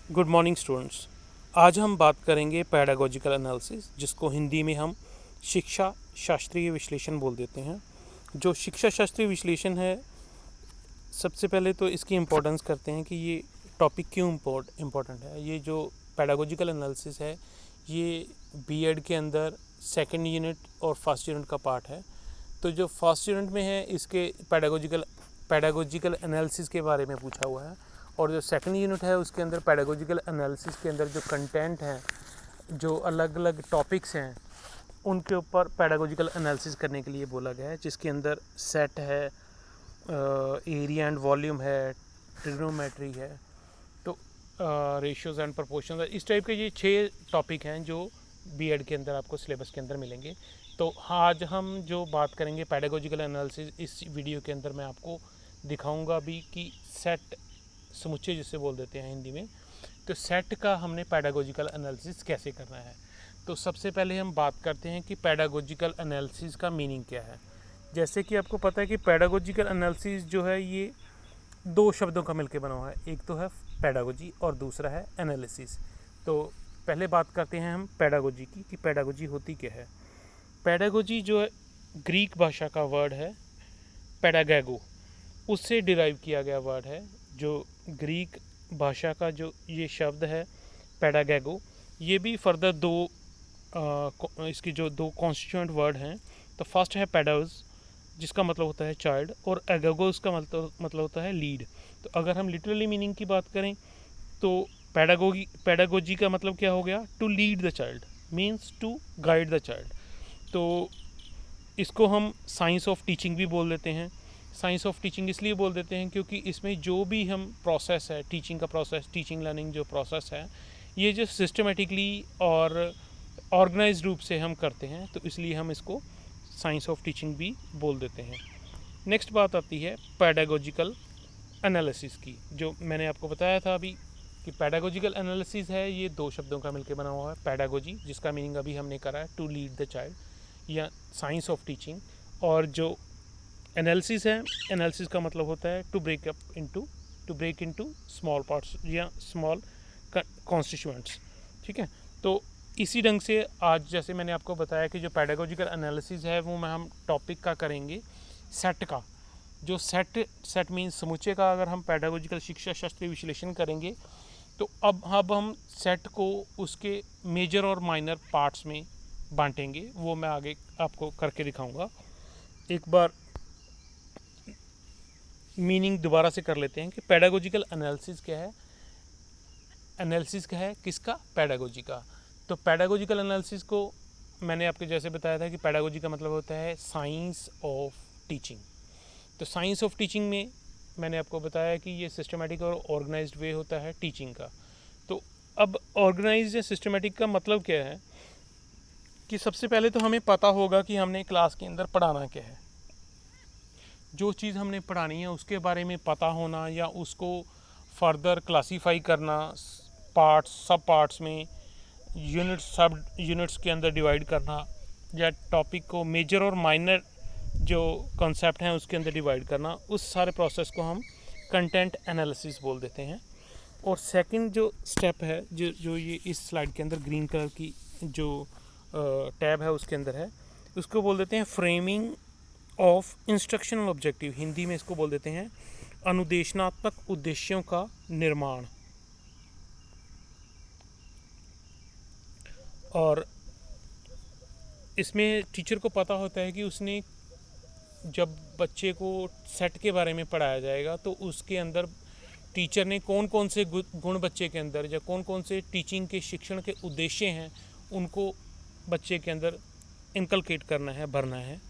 Good morning students. आज हम बात करेंगे पैडागोजिकल एनालिसिस, जिसको हिंदी में हम शिक्षा शास्त्रीय विश्लेषण बोल देते हैं। जो शिक्षा शास्त्रीय विश्लेषण है, सबसे पहले तो इसकी इम्पोर्टेंस करते हैं कि ये टॉपिक क्यों इम्पोर्टेंट है। ये जो पैडागोजिकल एनालिसिस है, ये बीएड के अंदर सेकंड यूनिट और फर्स्ट यूनिट का पार्ट है। तो जो फर्स्ट यूनिट में है, इसके पैडागोजिकल एनालिसिस के बारे में पूछा हुआ है, और जो सेकंड यूनिट है उसके अंदर पैडागोजिकल एनालिसिस के अंदर जो कंटेंट हैं, जो अलग अलग टॉपिक्स हैं, उनके ऊपर पैडागोजिकल एनालिसिस करने के लिए बोला गया है, जिसके अंदर सेट है, एरिया एंड वॉल्यूम है, ट्रिग्नोमेट्री है, तो रेशियोज एंड प्रोपोर्शंस है। इस टाइप के ये 6 टॉपिक हैं जो बीएड के अंदर आपको सिलेबस के अंदर मिलेंगे। तो आज हम जो बात करेंगे पैडागोजिकल एनालिसिस, इस वीडियो के अंदर मैं आपको दिखाऊंगा भी कि सेट समुच्चय जिसे बोल देते हैं हिंदी में, तो सेट का हमने पैडागोजिकल एनालिसिस कैसे करना है। तो सबसे पहले हम बात करते हैं कि पैडागोजिकल एनालिसिस का मीनिंग क्या है। जैसे कि आपको पता है कि पैडागोजिकल एनालिसिस जो है ये 2 शब्दों का मिलकर बना हुआ है, एक तो है पैडागोजी और दूसरा है एनालिसिस। तो पहले बात करते हैं हम पैडागोजी की कि पैडागोजी होती क्या है। पैडागोजी जो है ग्रीक भाषा का वर्ड है पैडागैगो, उससे डिराइव किया गया वर्ड है। जो ग्रीक भाषा का जो ये शब्द है पैडागैगो, ये भी फर्दर इसकी जो 2 कॉन्स्टिट्यूएंट वर्ड हैं, तो फर्स्ट है पैडाउस जिसका मतलब होता है चाइल्ड, और एगोगोस का मतलब होता है लीड। तो अगर हम लिटरली मीनिंग की बात करें तो पैडागोजी का मतलब क्या हो गया, to lead the child, means to guide the child. तो इसको हम साइंस ऑफ टीचिंग भी बोल देते हैं। साइंस ऑफ टीचिंग इसलिए बोल देते हैं क्योंकि इसमें जो भी हम प्रोसेस है, टीचिंग का प्रोसेस, टीचिंग लर्निंग जो प्रोसेस है, ये जो सिस्टमेटिकली और ऑर्गेनाइज रूप से हम करते हैं, तो इसलिए हम इसको साइंस ऑफ टीचिंग भी बोल देते हैं। नेक्स्ट बात आती है पैडागोजिकल एनालिसिस की। जो मैंने आपको बताया था अभी कि पैडागोजिकल एनालिसिस है, ये 2 शब्दों का मिलकर बना हुआ है। पैडागोजी जिसका मीनिंग अभी हमने करा है टू लीड द चाइल्ड या साइंस ऑफ टीचिंग, और जो एनालिसिस है, एनालिसिस का मतलब होता है to break into small parts या स्मॉल कॉन्स्टिट्यूएंट्स। ठीक है, तो इसी ढंग से आज जैसे मैंने आपको बताया कि जो पैडागोजिकल एनालिसिस है वो हम टॉपिक का करेंगे सेट का। जो सेट मीन्स समुच्चय का अगर हम पैडागोजिकल शिक्षा शास्त्रीय विश्लेषण करेंगे, तो अब हम सेट को उसके मेजर और माइनर पार्ट्स में बांटेंगे। वो मैं आगे आपको करके दिखाऊंगा। एक बार मीनिंग दोबारा से कर लेते हैं कि पैडागोजिकल एनालिसिस क्या है। एनालिसिस क्या है किसका, पैडागोजी का। तो पैडागोजिकल एनालिसिस को मैंने आपको जैसे बताया था कि पैडागोजी का मतलब होता है साइंस ऑफ टीचिंग। तो साइंस ऑफ टीचिंग में मैंने आपको बताया कि ये सिस्टमेटिक और ऑर्गेनाइज्ड वे होता है टीचिंग का। तो अब ऑर्गेनाइज्ड या सिस्टमेटिक का मतलब क्या है कि सबसे पहले तो हमें पता होगा कि हमने क्लास के अंदर पढ़ाना क्या है। जो चीज़ हमने पढ़ानी है उसके बारे में पता होना, या उसको फर्दर क्लासीफाई करना पार्ट्स, सब पार्ट्स में, सब यूनिट्स के अंदर डिवाइड करना, या टॉपिक को मेजर और माइनर जो कॉन्सेप्ट हैं उसके अंदर डिवाइड करना, उस सारे प्रोसेस को हम कंटेंट एनालिसिस बोल देते हैं। और सेकंड जो स्टेप है, जो ये इस स्लाइड के अंदर ग्रीन कलर की जो टैब है उसके अंदर है, उसको बोल देते हैं framing of instructional objective. Hindi में इसको बोल देते हैं अनुदेशनात्मक उद्देश्यों का निर्माण। और इसमें टीचर को पता होता है कि उसने जब बच्चे को सेट के बारे में पढ़ाया जाएगा तो उसके अंदर टीचर ने कौन कौन से गुण बच्चे के अंदर, या कौन कौन से टीचिंग के शिक्षण के उद्देश्य हैं, उनको बच्चे के अंदर इनकलकेट करना है, भरना है।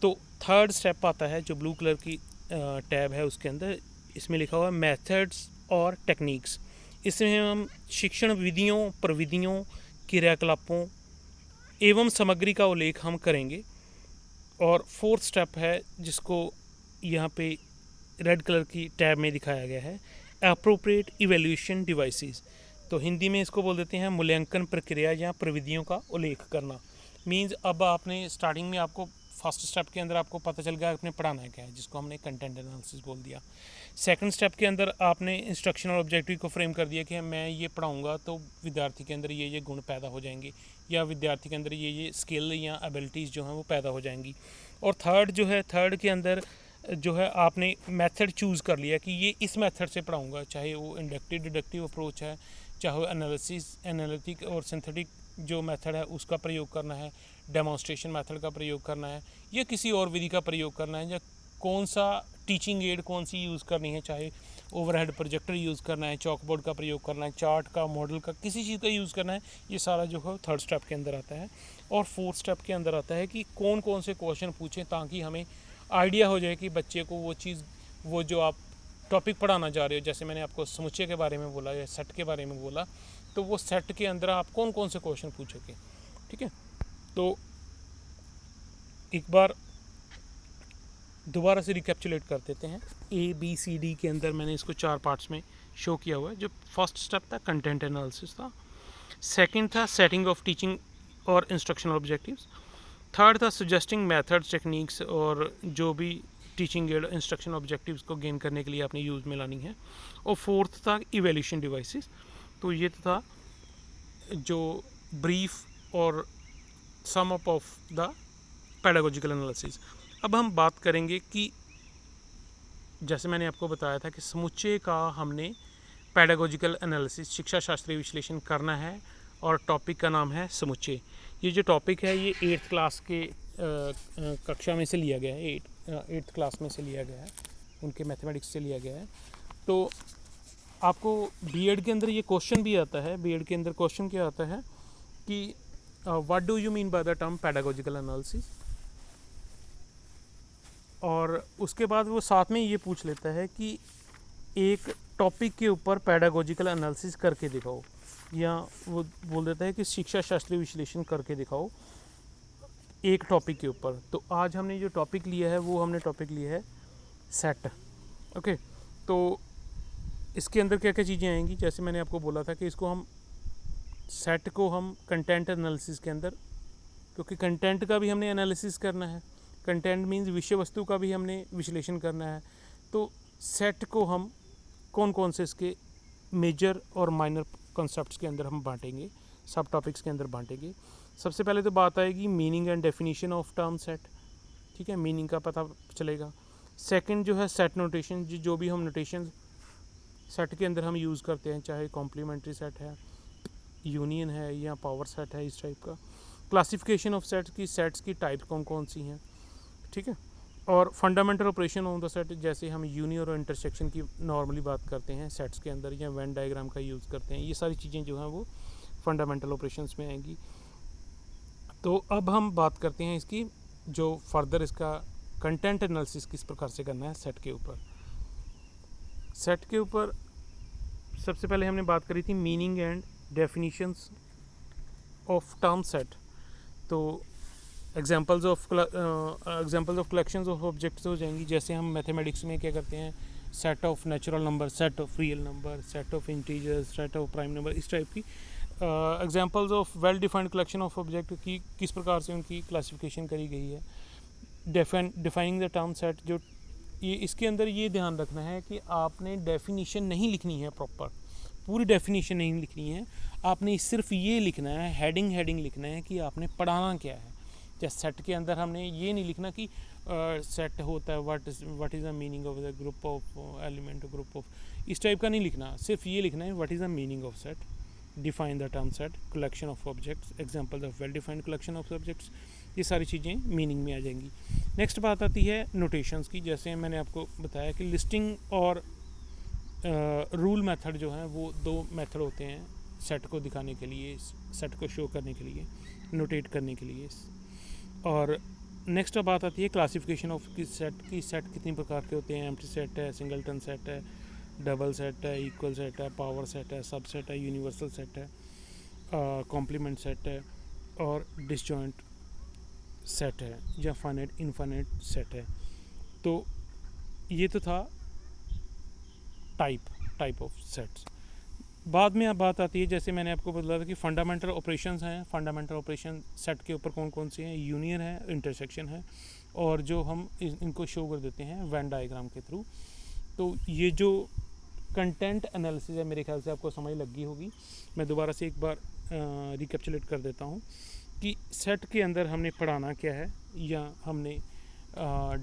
तो थर्ड स्टेप आता है जो ब्लू कलर की टैब है उसके अंदर, इसमें लिखा हुआ है मेथड्स और टेक्निक्स। इसमें हम शिक्षण विधियों, प्रविधियों, क्रियाकलापों एवं सामग्री का उल्लेख हम करेंगे। और फोर्थ स्टेप है जिसको यहाँ पे रेड कलर की टैब में दिखाया गया है एप्रोप्रिएट इवैल्यूएशन डिवाइसेस। तो हिंदी में इसको बोल देते हैं मूल्यांकन प्रक्रिया या प्रविधियों का उल्लेख करना। मीन्स अब आपने स्टार्टिंग में आपको फर्स्ट स्टेप के अंदर आपको पता चल गया आपने पढ़ाना क्या है, जिसको हमने कंटेंट एनालिसिस बोल दिया। सेकंड स्टेप के अंदर आपने इंस्ट्रक्शन और ऑब्जेक्टिव को फ्रेम कर दिया कि मैं ये पढ़ाऊँगा तो विद्यार्थी के अंदर ये गुण पैदा हो जाएंगे, या विद्यार्थी के अंदर ये स्किल या एबिलिटीज़ जो हैं वो पैदा हो जाएंगी। और थर्ड के अंदर जो है आपने मेथड चूज़ कर लिया कि ये इस मेथड से पढ़ाऊँगा, चाहे वो इंडक्टिव डिडक्टिव अप्रोच है, चाहे वो एनालिटिक और सिंथेटिक जो मेथड है उसका प्रयोग करना है, डेमोन्स्ट्रेशन मेथड का प्रयोग करना है, या किसी और विधि का प्रयोग करना है, या कौन सा टीचिंग एड कौन सी यूज़ करनी है, चाहे ओवरहेड प्रोजेक्टर यूज़ करना है, चॉक बोर्ड का प्रयोग करना है, चार्ट का, मॉडल का, किसी चीज़ का यूज़ करना है, ये सारा जो है थर्ड स्टेप के अंदर आता है। और फोर्थ स्टेप के अंदर आता है कि कौन कौन से क्वेश्चन पूछें ताकि हमें आइडिया हो जाए कि बच्चे को वो जो आप टॉपिक पढ़ाना जा रहे हो, जैसे मैंने आपको समुच्चय के बारे में बोला या सेट के बारे में बोला, तो वो सेट के अंदर आप कौन कौन से क्वेश्चन पूछोगे। ठीक है, तो एक बार दोबारा से रिकैप्चुलेट कर देते हैं। ABCD के अंदर मैंने इसको 4 पार्ट्स में शो किया हुआ है। जो फर्स्ट स्टेप था कंटेंट एनालिसिस था, सेकंड था सेटिंग ऑफ टीचिंग और इंस्ट्रक्शनल ऑब्जेक्टिव्स, थर्ड था सजेस्टिंग मेथड्स टेक्निक्स और जो भी टीचिंग एड इंस्ट्रक्शन ऑब्जेक्टिव्स को गेन करने के लिए आपने यूज़ में लानी है, और फोर्थ था इवैल्यूएशन डिवाइसेस। तो ये था जो ब्रीफ और sum up of the pedagogical analysis. अब हम बात करेंगे कि जैसे मैंने आपको बताया था कि समुच्चय का हमने पेडागोजिकल एनालिसिस शिक्षा शास्त्रीय विश्लेषण करना है, और टॉपिक का नाम है समुच्चय। ये जो टॉपिक है ये 8th क्लास के कक्षा में से लिया गया है, 8th क्लास में से लिया गया है, उनके मैथमेटिक्स से लिया गया है। तो आपको बीएड के अंदर ये क्वेश्चन भी आता है। बीएड के अंदर क्वेश्चन क्या आता है कि what do you mean by the term pedagogical analysis, और उसके बाद वो साथ में ये पूछ लेता है कि एक टॉपिक के ऊपर पेडागोजिकल एनालिसिस करके दिखाओ, या वो बोल देता है कि शिक्षा शास्त्रीय विश्लेषण करके दिखाओ एक टॉपिक के ऊपर। तो आज हमने जो टॉपिक लिया है वो हमने टॉपिक लिया है सेट। ओके, तो इसके अंदर क्या क्या चीज़ें आएंगी, जैसे मैंने आपको बोला था कि इसको हम सेट को हम कंटेंट एनालिसिस के अंदर, क्योंकि कंटेंट का भी हमने एनालिसिस करना है, कंटेंट मीन्स विषय वस्तु का भी हमने विश्लेषण करना है। तो सेट को हम कौन कौन से इसके मेजर और माइनर कॉन्सेप्ट्स के अंदर हम बांटेंगे, सब टॉपिक्स के अंदर बांटेंगे। सबसे पहले तो बात आएगी meaning and definition of term set. ठीक है, मीनिंग का पता चलेगा। सेकंड जो है सेट नोटेशन, जो भी हम नोटेशन सेट के अंदर हम यूज़ करते हैं, चाहे कॉम्प्लीमेंट्री सेट है, यूनियन है, या पावर सेट है, इस टाइप का। क्लासिफिकेशन ऑफ सेट्स की टाइप कौन कौन सी हैं। ठीक है, और fundamental operation on the set, जैसे हम यूनियन और इंटरसेक्शन की नॉर्मली बात करते हैं सेट्स के अंदर, या वेन डायग्राम का यूज़ करते हैं, ये सारी चीज़ें जो हैं वो फंडामेंटल ऑपरेशंस में आएंगी। तो अब हम बात करते हैं इसकी जो फर्दर इसका कंटेंट एनालिसिस किस प्रकार से करना है सेट के ऊपर। सेट के ऊपर सबसे पहले हमने बात करी थी meaning and definitions of term set. तो examples of collections of objects हो जाएंगी। जैसे हम मैथमेटिक्स में क्या करते हैं, set of natural number, set of real number, set of integers, set of prime number, इस टाइप की examples of well defined collection of object की किस प्रकार से उनकी क्लासिफिकेशन करी गई है। डिफाइनिंग द टर्म सेट, जो ये इसके अंदर ये ध्यान रखना है कि आपने डेफिनेशन नहीं लिखनी है, प्रॉपर पूरी डेफिनेशन नहीं लिखनी है, आपने सिर्फ ये लिखना है, हेडिंग लिखना है कि आपने पढ़ाना क्या है। जैसे सेट के अंदर हमने ये नहीं लिखना कि सेट होता है what is the meaning of the group of element, group of, इस टाइप का नहीं लिखना, सिर्फ ये लिखना है what is the meaning of set, define the term set, collection of objects, examples of well defined collection of objects, ये सारी चीज़ें मीनिंग में आ जाएंगी। नेक्स्ट बात आती है नोटेशंस की। जैसे मैंने आपको बताया कि लिस्टिंग और रूल मेथड जो हैं वो 2 मेथड होते हैं सेट को दिखाने के लिए, सेट को शो करने के लिए, नोटेट करने के लिए। और नेक्स्ट बात आती है क्लासिफिकेशन ऑफ की सेट कितनी प्रकार के होते हैं, एम्प्टी सेट है, सिंगलटन सेट है, डबल सेट है, इक्वल सेट है, पावर सेट है, सब सेट है, यूनिवर्सल सेट है, कॉम्प्लीमेंट सेट है, और डिसजॉइंट सेट है, या फाइनाइट इनफाइनाइट सेट है। तो ये तो था टाइप ऑफ सेट्स। बाद में अब बात आती है, जैसे मैंने आपको बताया था कि फंडामेंटल ऑपरेशंस हैं। फंडामेंटल ऑपरेशन सेट के ऊपर कौन कौन से हैं? यूनियन है, इंटरसेक्शन है, और जो हम इनको शो कर देते हैं वेन डायग्राम के थ्रू। तो ये जो कंटेंट एनालिसिस है, मेरे ख्याल से आपको समझ लग गई होगी। मैं दोबारा से एक बार रिकैप्चुलेट कर देता हूँ कि सेट के अंदर हमने पढ़ाना क्या है, या हमने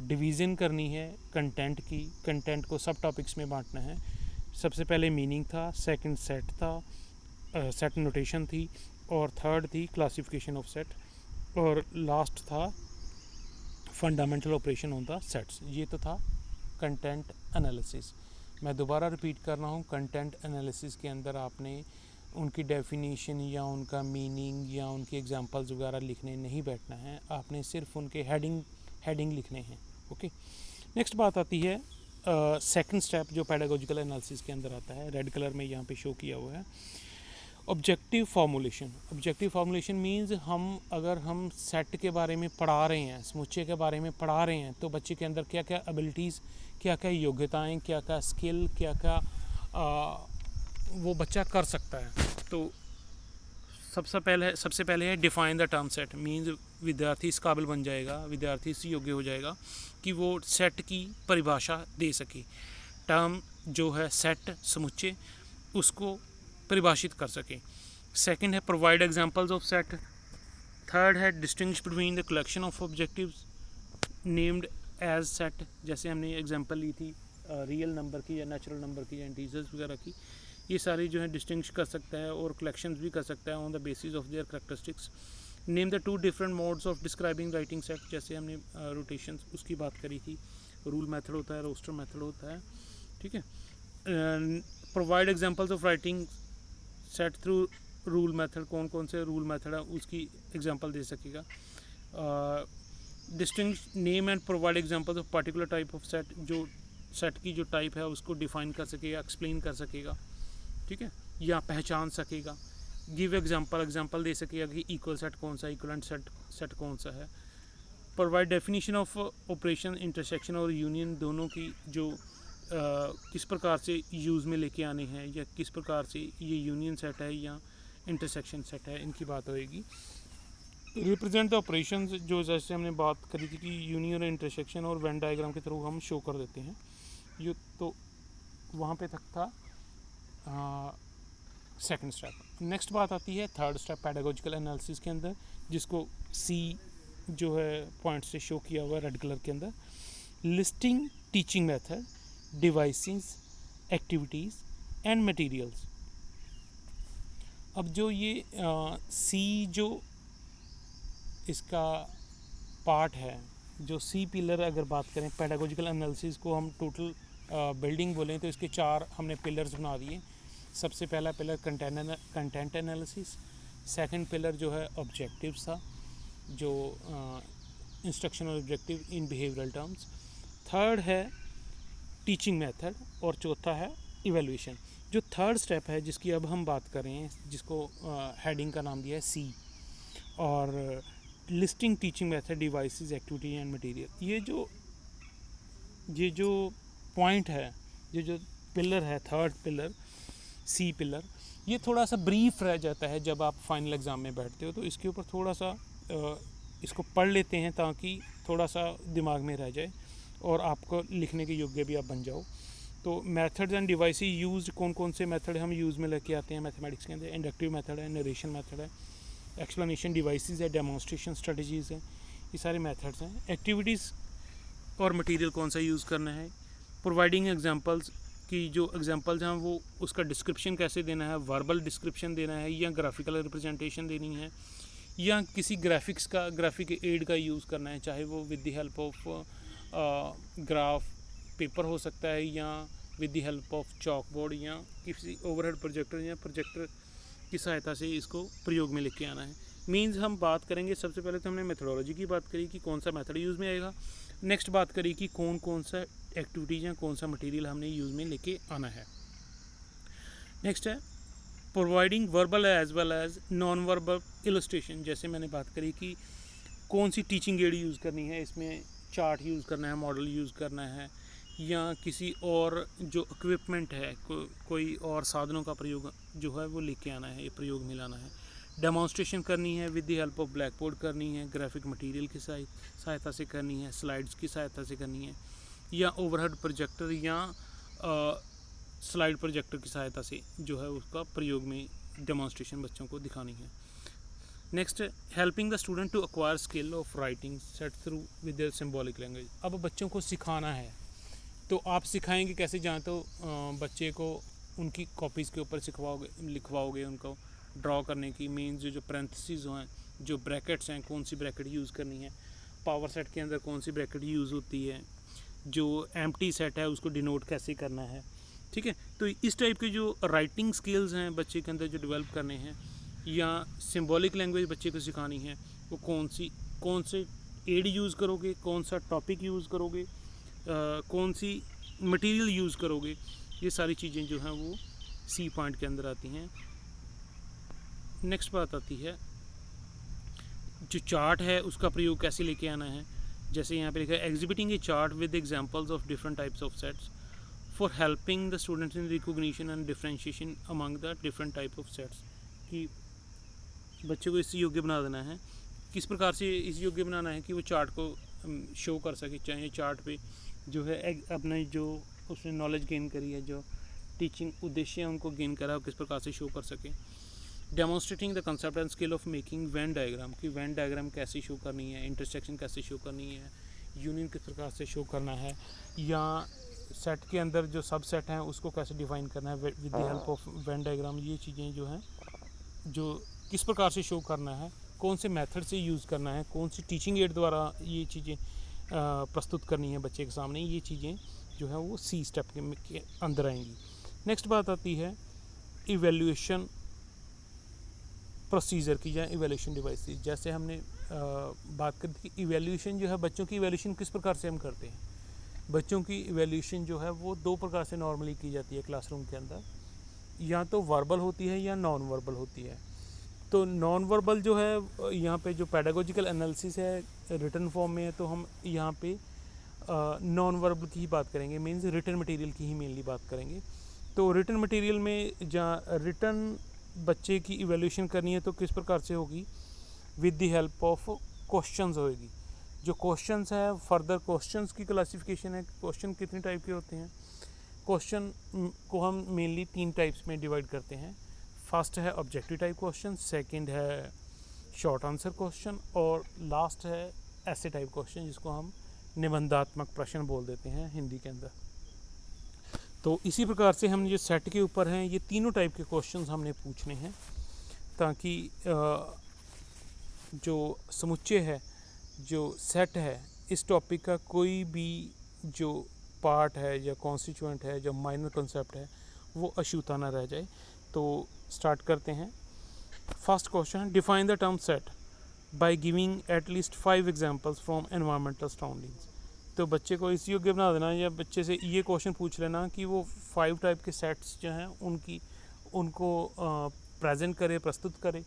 डिवीज़न करनी है कंटेंट की। कंटेंट को सब टॉपिक्स में बांटना है। सबसे पहले मीनिंग था, सेकंड सेट था, सेट नोटेशन थी, और थर्ड थी क्लासिफिकेशन ऑफ सेट, और लास्ट था fundamental operation on the sets. ये तो था कंटेंट एनालिसिस। मैं दोबारा रिपीट कर रहा हूँ, कंटेंट एनालिसिस के अंदर आपने उनकी डेफिनेशन या उनका मीनिंग या उनके एग्जांपल्स वगैरह लिखने नहीं बैठना है, आपने सिर्फ उनके हेडिंग लिखने हैं। ओके, नेक्स्ट बात आती है सेकंड स्टेप जो पेडागोजिकल एनालिसिस के अंदर आता है, रेड कलर में यहाँ पे शो किया हुआ है, objective formulation. Objective formulation means अगर हम सेट के बारे में पढ़ा रहे हैं, समुच्चय के बारे में पढ़ा रहे हैं, तो बच्चे के अंदर क्या क्या एबिलिटीज़, क्या क्या योग्यताएं, क्या क्या स्किल, क्या क्या वो बच्चा कर सकता है। तो सबसे पहले है define the term set. Means विद्यार्थी इस काबिल बन जाएगा, विद्यार्थी इस योग्य हो जाएगा कि वो सेट की परिभाषा दे सके। टर्म जो है सेट, समुच्चय, उसको परिभाषित कर सके। सेकंड है provide examples of set. Third है distinguish between the collection of objectives named as set. जैसे हमने एग्जांपल ली थी रियल नंबर की या नेचुरल नंबर की या इंटीजर्स वगैरह की, ये सारी जो है डिस्टिंग्विश कर सकता है और कलेक्शंस भी कर सकता है on the basis of their characteristics. Name the two different modes of describing writing set. जैसे हमने रोटेशन उसकी बात करी थी, रूल मेथड होता है, रोस्टर मेथड होता है, ठीक है। Provide examples of writing set through rule method. कौन कौन से रूल मेथड है उसकी एग्जांपल दे सकेगा। Distinguish name and provide examples of particular type of set. जो सेट की जो टाइप है उसको डिफाइन कर सकेगा, एक्सप्लेन कर सकेगा, ठीक है, या पहचान सकेगा। गिव एग्जांपल दे सकेगा कि इक्वल सेट कौन सा है, इक्वलेंट सेट कौन सा है। Provide definition of operation, intersection और यूनियन दोनों की जो किस प्रकार से यूज़ में लेके आने हैं, या किस प्रकार से ये यूनियन सेट है या इंटरसेक्शन सेट है, इनकी बात होएगी। रिप्रेजेंट द ऑपरेशन, जो जैसे हमने बात करी थी कि यूनियन, इंटरसेक्शन और वेन डायग्राम के थ्रू हम शो कर देते हैं। ये तो वहाँ पे तक था सेकंड स्टेप। नेक्स्ट बात आती है थर्ड स्टेप पेडागोजिकल एनालिसिस के अंदर, जिसको सी जो है पॉइंट से शो किया हुआ है रेड कलर के अंदर। Listing teaching method, devices, activities and materials. अब जो ये सी जो इसका पार्ट है, जो सी पिलर अगर बात करें पेडागोजिकल एनालिसिस को हम टोटल बिल्डिंग बोलें तो इसके 4 हमने पिलर्स बना दिए। सबसे पहला pillar content analysis, second pillar जो है ऑब्जेक्टिव्स था, जो इंस्ट्रक्शनल ऑब्जेक्टिव इन बिहेवियरल टर्म्स, थर्ड है टीचिंग मेथड, और चौथा है इवैल्यूएशन। जो थर्ड स्टेप है जिसकी अब हम बात कर रहे हैं, जिसको हेडिंग का नाम दिया है सी, और listing teaching method, devices, activity and material. ये जो पॉइंट है, ये जो पिलर है, थर्ड पिलर सी पिलर, ये थोड़ा सा ब्रीफ रह जाता है जब आप फाइनल एग्ज़ाम में बैठते हो। तो इसके ऊपर थोड़ा सा इसको पढ़ लेते हैं ताकि थोड़ा सा दिमाग में रह जाए और आपको लिखने के योग्य भी आप बन जाओ। तो मेथड्स एंड डिवाइसेस यूज्ड, कौन कौन से मेथड हम यूज़ में लेके आते हैं मैथमेटिक्स के अंदर। इंडक्टिव मेथड है, नरेशन मेथड है, एक्सप्लेनेशन डिवाइसेस है, डेमोन्स्ट्रेशन स्ट्रेटजीज़ हैं, ये सारे मेथड्स हैं। एक्टिविटीज़ और मटेरियल कौन सा यूज़ करना है। प्रोवाइडिंग एग्जांपल्स की जो एग्जांपल्स हैं वो उसका डिस्क्रिप्शन कैसे देना है, वर्बल डिस्क्रिप्शन देना है या ग्राफिकल रिप्रेजेंटेशन देनी है, या किसी ग्राफिक एड का यूज़ करना है, चाहे वो with the help of graph paper हो सकता है, या with the help of chalk board, या किसी ओवरहेड प्रोजेक्टर या प्रोजेक्टर की सहायता से इसको प्रयोग में लेके आना है। मीन्स हम बात करेंगे, सबसे पहले तो हमने मेथडोलॉजी की बात करी कि कौन सा मेथड यूज़ में आएगा। नेक्स्ट बात करी कि कौन कौन सा एक्टिविटीज़ या कौन सा मटेरियल हमने यूज़ में लेके आना है। नेक्स्ट है providing verbal as well as non verbal illustration. जैसे मैंने बात करी कि कौन सी टीचिंग एड यूज़ करनी है, इसमें चार्ट यूज़ करना है, मॉडल यूज़ करना है, या किसी और जो इक्विपमेंट है कोई और साधनों का प्रयोग जो है वो लेके आना है, ये प्रयोग में लाना है। डेमोन्स्ट्रेशन करनी है with the help of black board करनी है, ग्राफिक मटेरियल की सहायता से करनी है, स्लाइड्स की सहायता से करनी है, या ओवरहेड प्रोजेक्टर या स्लाइड प्रोजेक्टर की सहायता से जो है उसका प्रयोग में डेमोन्स्ट्रेशन बच्चों को दिखानी है। Next, helping the student to acquire skill of writing set through with their symbolic language. अब बच्चों को सिखाना है, तो आप सिखाएंगे कैसे? जहाँ तो बच्चे को उनकी कॉपीज़ के ऊपर लिखवाओगे उनको ड्रॉ करने की मीन्स जो पैरेंथेसिस हैं, जो ब्रैकेट्स हैं, कौन सी ब्रैकेट यूज़ करनी है, पावर सेट के अंदर कौन सी ब्रैकेट यूज़ होती है, जो एम्प्टी सेट है उसको डिनोट कैसे करना है, ठीक है। तो इस टाइप के जो राइटिंग स्किल्स हैं बच्चे के अंदर जो डेवलप करने हैं, या सिंबॉलिक लैंग्वेज बच्चे को सिखानी है, वो कौन से एड यूज़ करोगे, कौन सा टॉपिक यूज़ करोगे, कौन सी मटेरियल यूज़ करोगे, ये सारी चीज़ें जो हैं वो सी पॉइंट के अंदर आती हैं। नेक्स्ट बात आती है जो चार्ट है उसका प्रयोग कैसे लेके आना है। जैसे यहाँ पे लिखा है exhibiting A chart with examples of different types of sets for helping the students in recognition and differentiation among the different type of sets, कि बच्चे को इस योग्य बना देना है। किस प्रकार से इस योग्य बनाना है कि वो चार्ट को शो कर सके, चाहे चार्ट पे जो है अपने जो उसने नॉलेज गेन करी है, जो टीचिंग उद्देश्य है उनको गेन करा, किस प्रकार से शो कर सके। Demonstrating the concept and skill of making Venn diagram, कि वेन डायग्राम कैसे शो करनी है, इंटरसेक्शन कैसे शो करनी है, यूनियन किस प्रकार से शो करना है, या सेट के अंदर जो सब सेट हैं उसको कैसे डिफाइन करना है with the help of Venn diagram. ये चीज़ें जो हैं जो किस प्रकार से शो करना है, कौन से मेथड से यूज़ करना है, कौन सी टीचिंग एड द्वारा ये चीज़ें प्रस्तुत करनी है बच्चे के सामने, ये चीज़ें जो है वो सी स्टेप के अंदर आएंगी। नेक्स्ट बात आती है इवेल्यूएशन प्रोसीजर की या इवेल्यूशन डिवाइसेस। जैसे हमने बात करी थी कि इवेल्यूशन जो है बच्चों की इवेल्यूशन किस प्रकार से हम करते हैं। बच्चों की इवेल्यूशन जो है वो दो प्रकार से नॉर्मली की जाती है क्लासरूम के अंदर, या तो वर्बल होती है या नॉन वर्बल होती है। तो नॉन वर्बल जो है यहाँ पे जो पेडागोजिकल एनालिसिस है रिटन फॉर्म में है, तो हम यहाँ पे नॉन वर्बल की ही बात करेंगे, मीन्स रिटन मटेरियल की ही मेनली बात करेंगे। तो रिटन मटेरियल में जहाँ रिटन बच्चे की इवैल्यूएशन करनी है तो किस प्रकार से होगी, with the help of questions होगी। जो क्वेश्चंस है फर्दर क्वेश्चंस की क्लासिफिकेशन है, क्वेश्चन कितने टाइप के होते हैं। क्वेश्चन को हम मेनली 3 टाइप्स में डिवाइड करते हैं। फर्स्ट है ऑब्जेक्टिव टाइप क्वेश्चन, सेकंड है शॉर्ट आंसर क्वेश्चन, और लास्ट है ऐसे टाइप क्वेश्चन जिसको हम निबंधात्मक प्रश्न बोल देते हैं हिंदी के अंदर। तो इसी प्रकार से हम जो सेट के ऊपर हैं ये तीनों टाइप के क्वेश्चंस हमने पूछने हैं, ताकि जो समुच्चय है, जो सेट है, इस टॉपिक का कोई भी जो पार्ट है या कॉन्स्टिट्यूएंट है, जो माइनर कॉन्सेप्ट है, वो अछूता ना रह जाए। तो स्टार्ट करते हैं। First question, define the term set by giving at least 5 examples from environmental surroundings. तो बच्चे को इस योग्य बना देना, या बच्चे से ये क्वेश्चन पूछ लेना कि वो 5 टाइप के सेट्स जो हैं उनको प्रेजेंट करे, प्रस्तुत करे।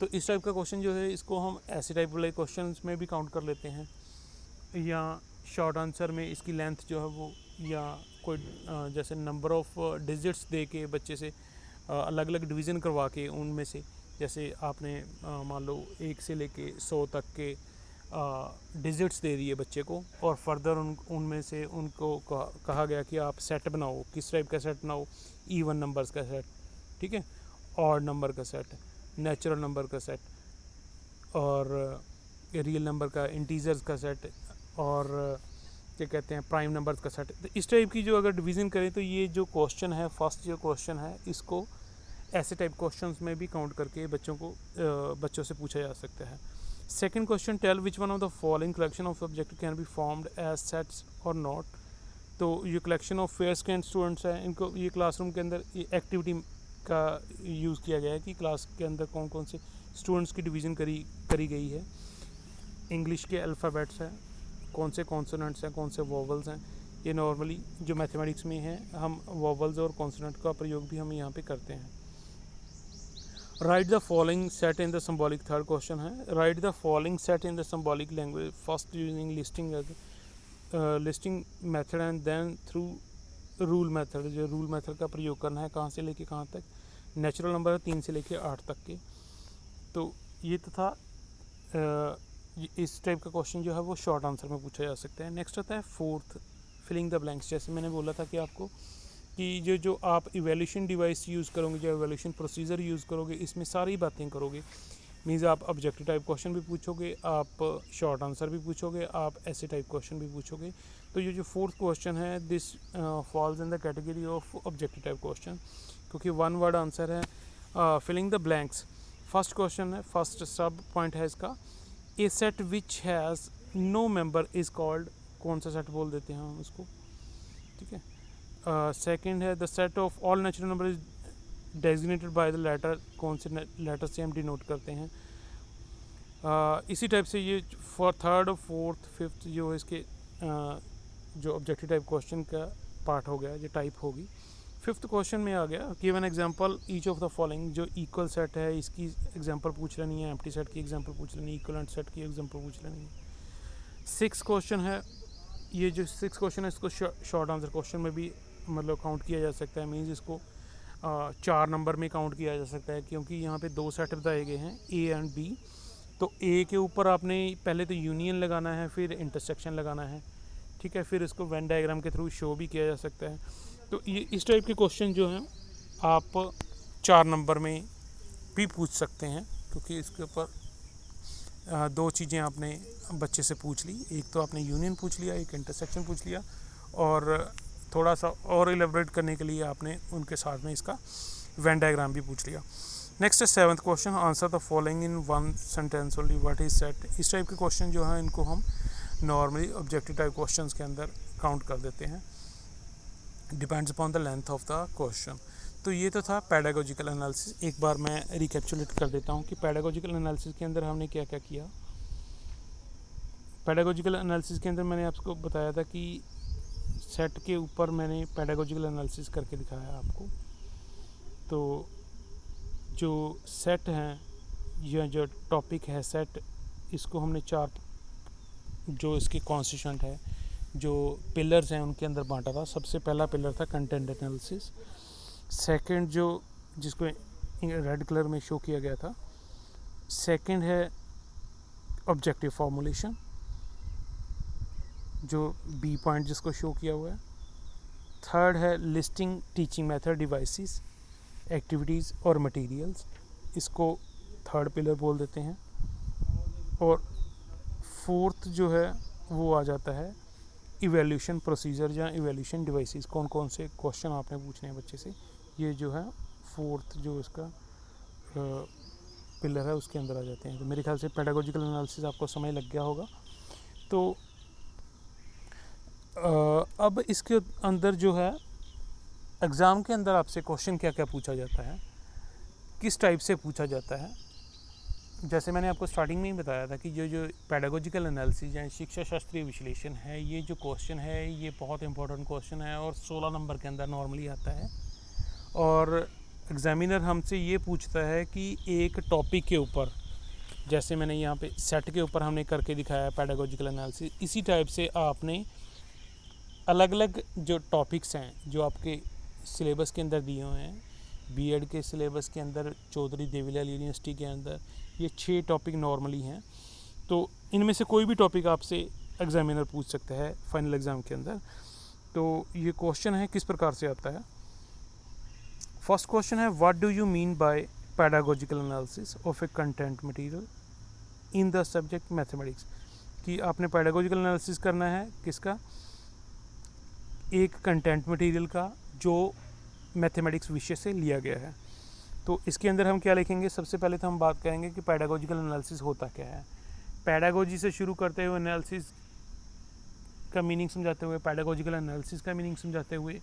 तो इस टाइप का क्वेश्चन जो है इसको हम ऐसे टाइप वाले क्वेश्चन में भी काउंट कर लेते हैं, या शॉर्ट आंसर में इसकी लेंथ जो है वो, या कोई जैसे नंबर ऑफ डिजिट्स दे के बच्चे से अलग अलग डिवीज़न करवा के उनमें से, जैसे आपने मान लो 1 से लेके 100 तक के डिजिट्स दे दिए बच्चे को, और फर्दर उनमें से उनको कहा गया कि आप सेट बनाओ, किस टाइप का सेट बनाओ, इवन नंबर्स का सेट, ठीक है, ऑड नंबर का सेट, नेचुरल नंबर का सेट, और रियल नंबर का, इंटीजर्स का सेट, और क्या कहते हैं प्राइम नंबर्स का सेट। तो इस टाइप की जो अगर डिवीज़न करें तो ये जो क्वेश्चन है, फर्स्ट जो क्वेश्चन है, इसको ऐसे टाइप क्वेश्चंस में भी काउंट करके बच्चों से पूछा जा सकता है। Second question, tell which one of the following collection of object can be formed as sets और नॉट। तो ये collection of fair skinned students हैं, इनको ये क्लासरूम के अंदर ये एक्टिविटी का यूज़ किया गया है कि क्लास के अंदर कौन कौन से स्टूडेंट्स की डिवीज़न करी गई है। इंग्लिश के अल्फ़ाबेट्स हैं, कौन से कॉन्सोनेंट्स हैं, कौन से वोवल्स हैं। ये नॉर्मली जो मैथमेटिक्स में है हम वोवल्स और कॉन्सोनेंट का प्रयोग भी हम यहाँ पे करते हैं। Write the following set in the symbolic, third question है, write the following set in the symbolic language first using listing listing method and then through rule method, जो रूल मेथड का प्रयोग करना है कहाँ से लेके कहाँ तक। नेचुरल नंबर है 3 से लेके 8 तक के। तो ये तो था इस टाइप का क्वेश्चन जो है वो शॉर्ट आंसर में पूछा जा सकता है। नेक्स्ट आता है फोर्थ, फिलिंग द ब्लैंक्स। जैसे मैंने बोला था कि आपको कि जो आप इवैल्यूएशन डिवाइस यूज़ करोगे, जो इवैल्यूएशन प्रोसीजर यूज़ करोगे, इसमें सारी बातें करोगे। मीन्स आप ऑब्जेक्टिव टाइप क्वेश्चन भी पूछोगे, आप शॉर्ट आंसर भी पूछोगे, आप ऐसे टाइप क्वेश्चन भी पूछोगे। तो ये जो फोर्थ क्वेश्चन है this falls in the category of objective type question, क्योंकि वन वर्ड आंसर है। Filling the blanks, first question है, फर्स्ट सब पॉइंट है इसका, a set which has no member is called, कौन सा सेट बोल देते हैं हम उसको, ठीक है। सेकंड है the set of all natural number is designated by the letter, कौन से लेटर से हम डिनोट करते हैं। इसी टाइप से ये फॉर थर्ड, फोर्थ, फिफ्थ जो इसके जो ऑब्जेक्टिव टाइप क्वेश्चन का पार्ट हो गया, जो टाइप होगी। फिफ्थ क्वेश्चन में आ गया give an example each of the following, जो इक्वल सेट है इसकी एग्जांपल पूछ लेनी है, एम्प्टी सेट की एग्जांपल पूछ लेनी है, इक्वलेंट सेट की एग्जांपल पूछ लेनी है। सिक्स क्वेश्चन है, ये जो सिक्स क्वेश्चन है इसको शॉर्ट आंसर क्वेश्चन में भी मतलब काउंट किया जा सकता है। मीन्स इसको 4 नंबर में काउंट किया जा सकता है, क्योंकि यहाँ पे 2 सेट बताए गए हैं ए एंड बी। तो ए के ऊपर आपने पहले तो यूनियन लगाना है, फिर इंटरसेक्शन लगाना है, ठीक है, फिर इसको वेन डायग्राम के थ्रू शो भी किया जा सकता है। तो ये इस टाइप के क्वेश्चन जो हैं आप 4 नंबर में भी पूछ सकते हैं, क्योंकि इसके ऊपर 2 चीज़ें आपने बच्चे से पूछ ली, एक तो आपने यूनियन पूछ लिया, एक इंटरसेक्शन पूछ लिया, और थोड़ा सा और एलेबरेट करने के लिए आपने उनके साथ में इसका वेन डायग्राम भी पूछ लिया। नेक्स्ट है seventh question, answer the following in one sentence only, what is set. इस टाइप के क्वेश्चन जो हैं इनको हम नॉर्मली ऑब्जेक्टिव टाइप क्वेश्चंस के अंदर काउंट कर देते हैं, depends upon the length of the question. तो ये तो था पैडागोजिकल एनालिसिस। एक बार मैं रिकैप्चुलेट कर देता हूँ कि पैडागोजिकल एनालिसिस के अंदर हमने क्या क्या किया। पैडागोजिकल एनालिसिस के अंदर मैंने आपको बताया था कि सेट के ऊपर मैंने पैडागोजिकल एनालिसिस करके दिखाया आपको। तो जो सेट हैं या जो टॉपिक है सेट, इसको हमने 4 जो इसके कॉन्स्टिट्यूएंट है, जो पिलर्स हैं उनके अंदर बांटा था। सबसे पहला पिलर था कंटेंट एनालिसिस। सेकंड जो जिसको रेड कलर में शो किया गया था, सेकंड है ऑब्जेक्टिव फॉर्मुलेशन, जो बी पॉइंट जिसको शो किया हुआ है। थर्ड है listing teaching method, devices, activities और मटेरियल्स, इसको थर्ड पिलर बोल देते हैं। और फोर्थ जो है वो आ जाता है इवैल्यूएशन प्रोसीजर या इवैल्यूएशन डिवाइसेस, कौन कौन से क्वेश्चन आपने पूछने हैं बच्चे से, ये जो है फोर्थ जो इसका पिलर है उसके अंदर आ जाते हैं। तो मेरे ख्याल से पेडागोजिकल एनालिसिस आपको समय लग गया होगा। तो अब इसके अंदर जो है एग्ज़ाम के अंदर आपसे क्वेश्चन क्या क्या पूछा जाता है, किस टाइप से पूछा जाता है। जैसे मैंने आपको स्टार्टिंग में ही बताया था कि जो पैडागोजिकल एनालिसिस या शिक्षा शास्त्रीय विश्लेषण है, ये जो क्वेश्चन है ये बहुत इंपॉर्टेंट क्वेश्चन है और 16 नंबर के अंदर नॉर्मली आता है। और एग्जामिनर हमसे ये पूछता है कि एक टॉपिक के ऊपर, जैसे मैंने यहाँ पे सेट के ऊपर हमने करके दिखाया है पैडागोजिकल एनालिसिस, इसी टाइप से आपने अलग अलग जो टॉपिक्स हैं जो आपके सिलेबस के अंदर दिए हुए हैं, बीएड के सिलेबस के अंदर, चौधरी देवीलाल यूनिवर्सिटी के अंदर ये 6 टॉपिक नॉर्मली हैं। तो इनमें से कोई भी टॉपिक आपसे एग्जामिनर पूछ सकता है फाइनल एग्ज़ाम के अंदर। तो ये क्वेश्चन है किस प्रकार से आता है। फर्स्ट क्वेश्चन है what do you mean by pedagogical analysis of a content material in the subject mathematics, कि आपने पैडागोजिकल एनालिसिस करना है किसका, एक कंटेंट मटेरियल का जो मैथमेटिक्स विषय से लिया गया है। तो इसके अंदर हम क्या लिखेंगे, सबसे पहले तो हम बात करेंगे कि पैडागोजिकल एनालिसिस होता क्या है। पैडागोजी से शुरू करते हुए एनालिसिस का मीनिंग समझाते हुए, पैडागोजिकल एनालिसिस का मीनिंग समझाते हुए,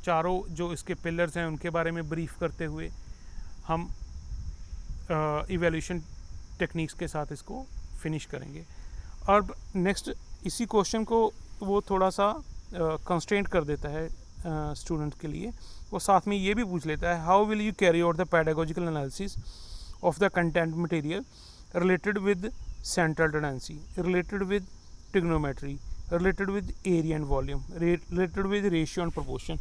चारों जो इसके पिलर्स हैं उनके बारे में ब्रीफ करते हुए हम इवैल्यूएशन टेक्निक्स के साथ इसको फिनिश करेंगे। और नेक्स्ट इसी क्वेश्चन को वो थोड़ा सा कंस्ट्रेंट कर देता है स्टूडेंट के लिए, वो साथ में ये भी पूछ लेता है how will you carry out the pedagogical analysis of the content material related with central tendency, related with trigonometry, related with area and volume, related with ratio and proportion,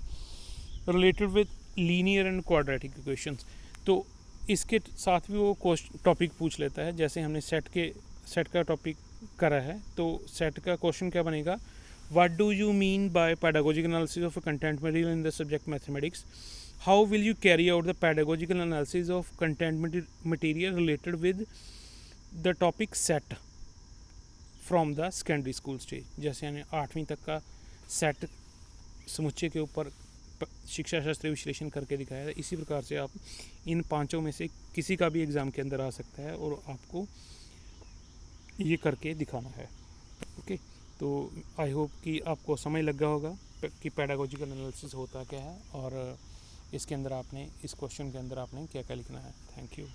related with linear and quadratic equations। तो इसके साथ भी वो topic पूछ लेता है। जैसे हमने सेट का टॉपिक करा है, तो सेट का क्वेश्चन क्या बनेगा, what do you mean by pedagogical analysis of a content material in the subject mathematics, how will you carry out the pedagogical analysis of content material related with the topic set from the secondary school stage. जैसे हमने 8वीं तक का set समुच्चय के ऊपर शिक्षा शास्त्रीय विश्लेषण करके दिखाया है, इसी प्रकार से आप इन 5 में से किसी का भी एग्ज़ाम के अंदर आ सकता है और आपको ये करके दिखाना है। ओके, तो आई होप कि आपको समझ लगा होगा कि पेडागोजिकल एनालिसिस होता क्या है और इसके अंदर आपने इस क्वेश्चन के अंदर आपने क्या क्या लिखना है। Thank you.